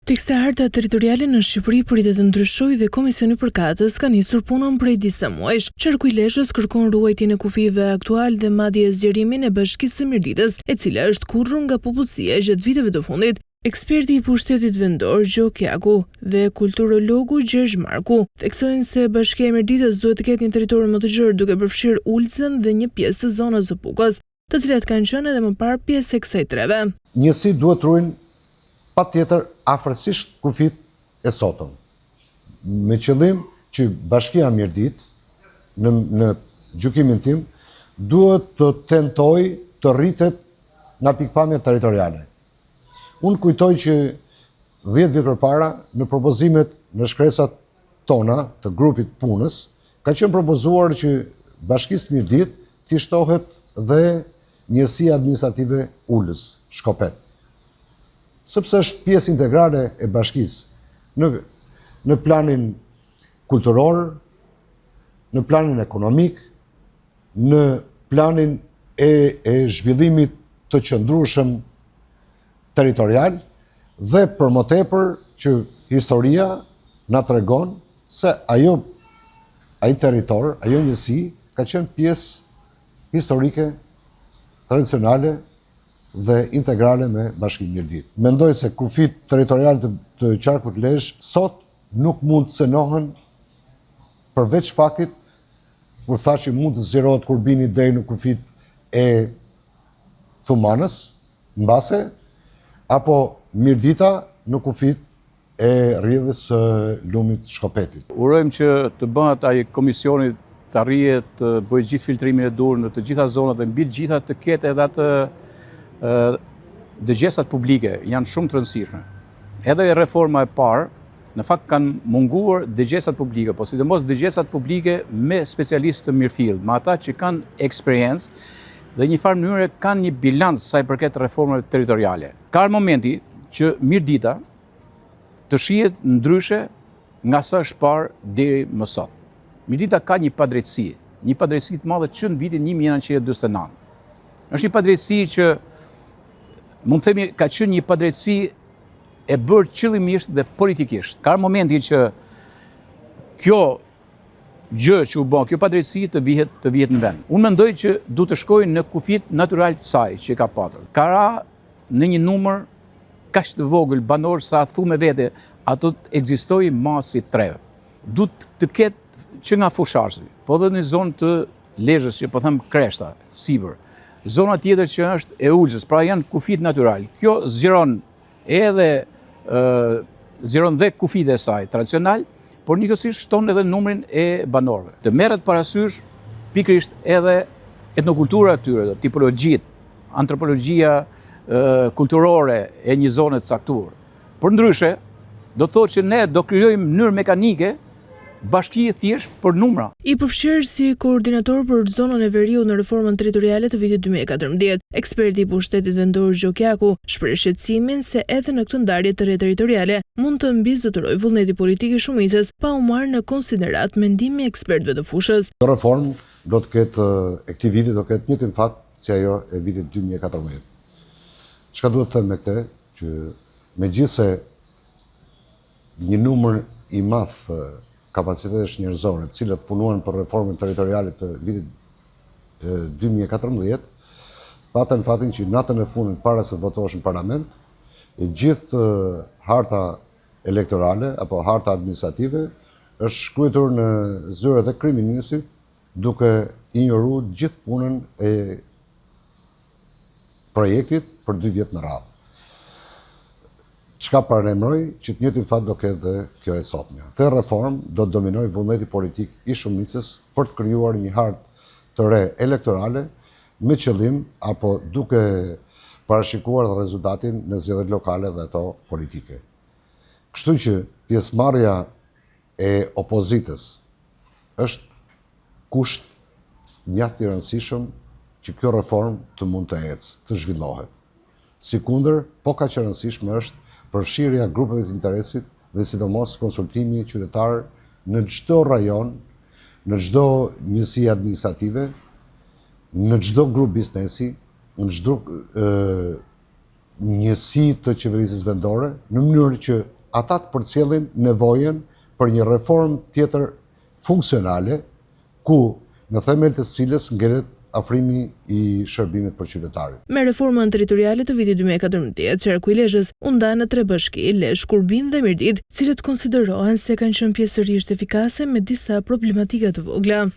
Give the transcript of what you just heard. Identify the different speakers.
Speaker 1: Teksa harta territoriale në Shqipëri pritet të ndryshojë dhe Komisioni Përkatës ka nisur punën prej disa muajsh. Qarku i Lezhës kërkon ruajtjen e kufive aktual dhe madje zgjerimin e Bashkisë së Mirditës, e cila është kurrur nga popullsia gjatë viteve të fundit. Eksperti i pushtetit vendor Gjo Kjaku dhe kulturologu Gjergj Marku theksojnë se Bashkia e Mirditës duhet të ketë një territor më të gjerë duke përfshirë Ulcën dhe një pjesë të zonës së Pukës, të cilat kanë qenë edhe më parë pjesë e kësaj treve.
Speaker 2: Njësi duhet ruajnë patjetër afërsisht kufit e sotëm, me qëllim që Bashkia Mirdit, në gjykimin tim, duhet të tentoj të rritet nga pikpamja territoriale. Unë kujtoj që 10 vjet përpara, në propozimet në shkresat tona të grupit punës, ka qenë propozuar që Bashkisë Mirdit t'i shtohet dhe njësia administrative Ulës, Shkopet. Sepse është pjesë integrale e bashkisë në planin kulturor, në planin ekonomik, në planin e zhvillimit të qëndrueshëm territorial dhe për më tepër që historia na tregon se ai territor, ajo njësi ka qenë pjesë historike, tradicionale dhe integrale me Bashkinë Mirdit. Mendoj se kufit territorial të qarkut Lezhë sot nuk mund të cenohen përveç faktit kur thashë mund të zgjerohet kur bini deri në kufit e Thumanës, mbase, apo Mirdita në kufit e rrjedhës së lumit Shkopetit.
Speaker 3: Urojmë që të bëhet ai komisioni të arrihet të bëjë gjithë filtrimin e dur në të gjitha zonat dhe mbi të gjitha të ketë edhe atë dëgjesat publike janë shumë të rëndësishme. Edhe reforma e parë, në fakt kanë munguar dëgjesat publike, po sidomos dëgjesat publike me specialistë të mirëfillt, me ata që kanë eksperiencë dhe një farë mënyrë kanë një bilanc sa i përket reformave territoriale. Ka momenti që Mirdita të shihet ndryshe nga sa është parë deri më sot. Mirdita ka një padrejtësi të madhe që në vitin 1949. Është një padrejtësi që mund të themi ka qenë një padrejtësi e bërë qëllimisht dhe politikisht. Ka momenti që kjo gjë që u bën, kjo padrejtësi të vihet në vend. Unë mendoj që duhet të shkojë në kufit natyral të saj që ka patur. Ka ra në një numër kaq të vogël banor sa thu me vete, ato të ekzistojë masi treve. Duhet të ketë që nga fusharësi, po dhe në zonë të Lezhës që po them Kreshta, Sibër. Zona tjetër që është e Ulcës, pra janë kufit natyral. Kjo zgjeron dhe kufit e saj tradicional, por njëkohësisht shton edhe numrin e banorëve. Të merret parasysh pikërisht edhe etnokultura e tyre, tipologjitë, antropologjia kulturore e një zone të caktuar. Por ndryshe, do të thotë që ne do krijojmë mënyrë mekanike bashki thjesht për numra.
Speaker 1: I përfshirë si koordinator për zonën e Veriut në reformën territoriale të vitit 2014, eksperti i pushtetit vendor Gjo Kjaku shpreh shqetësimin se edhe në këtë ndarje të re territoriale mund të mbizotërojë vullneti politik i shumicës pa u marrë në konsiderat mendimi i ekspertëve të fushës.
Speaker 2: Kjo reformë do të ketë e këtij viti do të ketë njëjtin fat si ajo e vitit 2014. Çka duhet të them me këtë, që megjithse një numër i madh kapacitetesh njerëzore, të cilët punuan për reformën territoriale të vitit 2014, patën fatin që natën e fundit para se votohesh në parlament, e gjithë harta elektorale apo harta administrative është shkruar në zyrat e kryeministrit duke injoruar gjithë punën e projektit për 2 vjet me radhë. Çka paralajmëroj që të njëjtin fat do ketë dhe kjo e sotme. Këtë reformë do të dominojë vullneti politik i shumicës për të krijuar një hartë të re elektorale me qëllim apo duke parashikuar rezultatin në zgjedhjet lokale dhe ato politike. Kështu që pjesëmarrja e opozitës është kusht mjaft i rëndësishëm që kjo reformë të mund të ecë, të zhvillohet. Sikundër, po kaq e rëndësishme është përfshirja grupeve të interesit dhe sidomos konsultimi qytetar në çdo rajon, në çdo njësi administrative, në çdo grup biznesi, në çdo njësi të qeverisjes vendore, në mënyrë që ata të përcjellin nevojën për një reformë tjetër funksionale, ku në themel të cilës ngeret afrimi i shërbimit për qytetarit.
Speaker 1: Me reformën territoriale të vitit 2014, qarku i Lezhës u nda në 3 bashki, Lezhë, Shkurbin dhe Mirdit, cilët konsiderohen se kanë qenë pjesërisht efikase me disa problematika të vogla.